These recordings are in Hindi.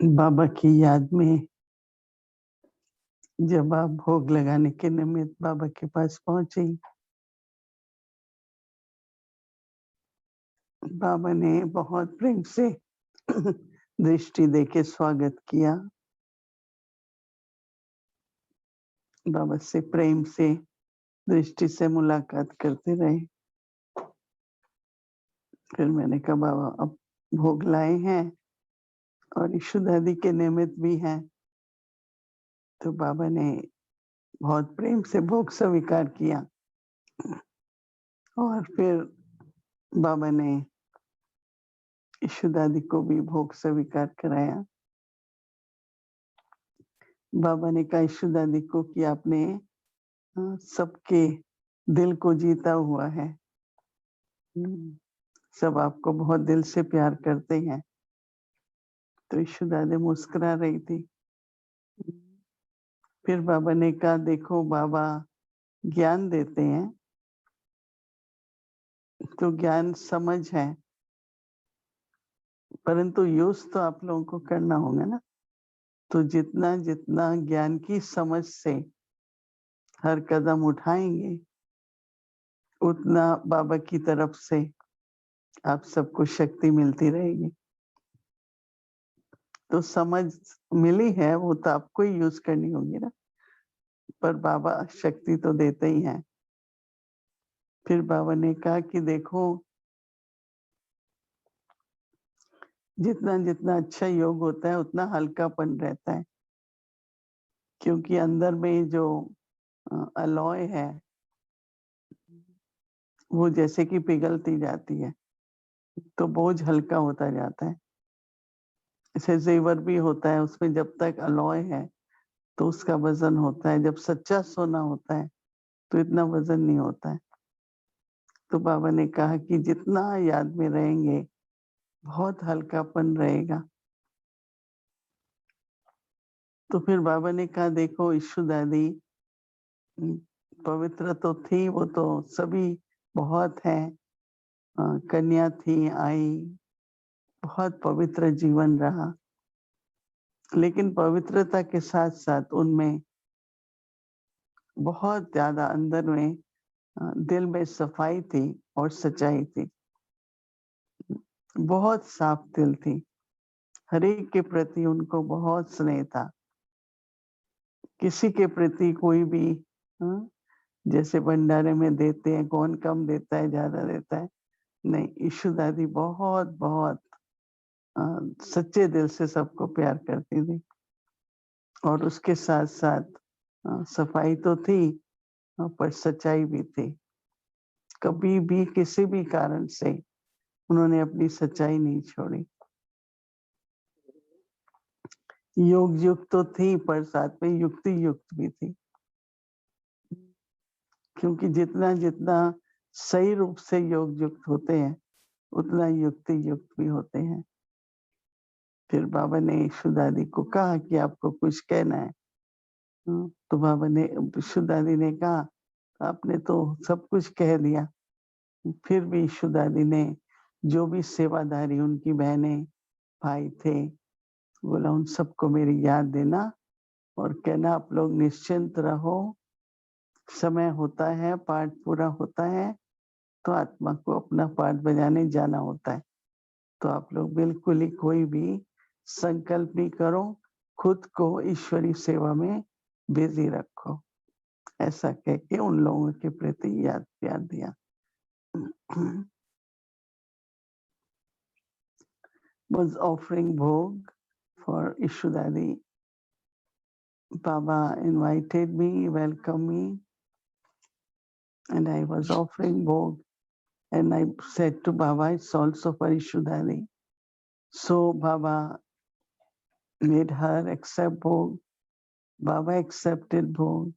बाबा की याद में जब आप भोग लगाने के निमित्त बाबा के पास पहुंची, बाबा ने बहुत प्रेम से दृष्टि देके स्वागत किया। बाबा से प्रेम से दृष्टि से मुलाकात करते रहे। फिर मैंने कहा बाबा अब भोग लाए हैं और ईशु दादी के निमित्त भी हैं। तो बाबा ने बहुत प्रेम से भोग स्वीकार किया और फिर बाबा ने ईशु दादी को भी भोग स्वीकार कराया। बाबा ने कहा ईशु दादी को कि आपने सबके दिल को जीता हुआ है। सब आपको बहुत दिल से प्यार करते हैं। तो ईशु दादी मुस्कुरा रही थी। फिर बाबा ने कहा देखो बाबा ज्ञान देते हैं तो ज्ञान समझ है, परंतु यूज तो आप लोगों को करना होगा ना। तो जितना जितना ज्ञान की समझ से हर कदम उठाएंगे उतना बाबा की तरफ से आप सबको शक्ति मिलती रहेगी। तो समझ मिली है वो तो आपको ही यूज करनी होगी ना, पर बाबा शक्ति तो देते ही हैं। फिर बाबा ने कहा कि देखो जितना जितना अच्छा योग होता है उतना हल्कापन रहता है, क्योंकि अंदर में जो अलॉय है वो जैसे कि पिघलती जाती है तो बोझ हल्का होता जाता है। ऐसे जेवर भी होता है, उसमें जब तक अलॉय है तो उसका वजन होता है, जब सच्चा सोना होता है तो इतना वजन नहीं होता है। तो बाबा ने कहा कि जितना याद में रहेंगे बहुत हल्कापन रहेगा। तो फिर बाबा ने कहा देखो ईशु दादी पवित्र तो थी, वो तो सभी बहुत हैं, कन्या थी आई, बहुत पवित्र जीवन रहा, लेकिन पवित्रता के साथ साथ उनमें बहुत ज्यादा अंदर में दिल में सफाई थी और सच्चाई थी। बहुत साफ दिल थी, हर एक के प्रति उनको बहुत स्नेह था। किसी के प्रति कोई भी जैसे भंडारे में देते हैं कौन कम देता है ज्यादा देता है, नहीं, ईशु दादी बहुत बहुत सच्चे दिल से सबको प्यार करती थी। और उसके साथ साथ सफाई तो थी पर सच्चाई भी थी। कभी भी किसी भी कारण से उन्होंने अपनी सच्चाई नहीं छोड़ी। योग युक्त तो थी पर साथ में युक्ति युक्त भी थी, क्योंकि जितना जितना सही रूप से योग युक्त होते हैं उतना युक्ति युक्त भी होते हैं। फिर बाबा ने ईशु दादी को कहा कि आपको कुछ कहना है। तो बाबा ने ईशु दादी ने कहा आपने तो सब कुछ कह दिया। फिर भी ईशु दादी ने जो भी सेवादारी उनकी बहनें भाई थे बोला उन सबको मेरी याद देना और कहना आप लोग निश्चिंत रहो, समय होता है पाठ पूरा होता है तो आत्मा को अपना पाठ बजाने जाना होता है। तो आप लोग बिल्कुल ही कोई भी संकल्प नहीं करो, खुद को ईश्वरी सेवा में बिजी रखो, ऐसा कह के उन लोगों के प्रति याद प्यार दिया। Was offering bhog for Ishu Dadi. Baba invited me, welcomed me, and I was offering bhog. And I said to Baba, it's also for Ishu Dadi. So Baba made her accept bhog. Baba accepted bhog.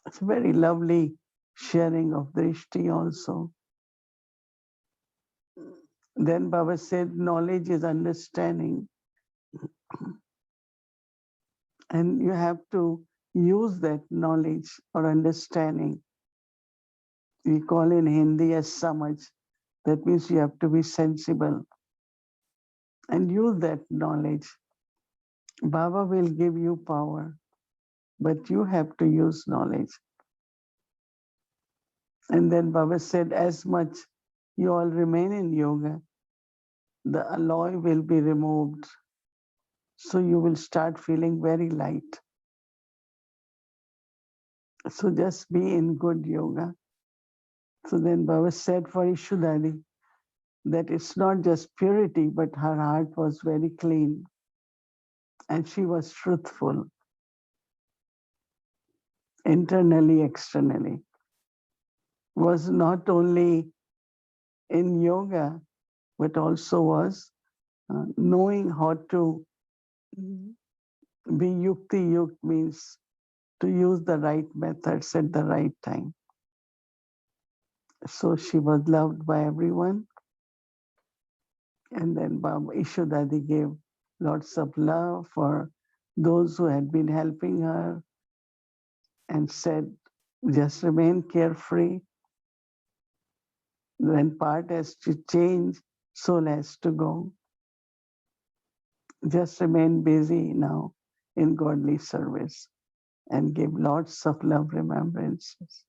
It's a very lovely sharing of drishti also. Then Baba said, knowledge is understanding. And you have to use that knowledge or understanding. We call in Hindi as samajh. That means you have to be sensible. and use that knowledge. Baba will give you power, but you have to use knowledge. And then Baba said, as much you all remain in yoga, the alloy will be removed. So you will start feeling very light. So just be in good yoga. So then Baba said for Ishudadi that it's not just purity, but her heart was very clean and she was truthful, internally, externally. Was not only in yoga, but also was knowing how to be yukti yukt, means to use the right methods at the right time. So she was loved by everyone. And then Baba Ishudadi gave lots of love for those who had been helping her and said, just remain carefree. When part has to change, soul has to go. Just remain busy now in godly service and give lots of love remembrances.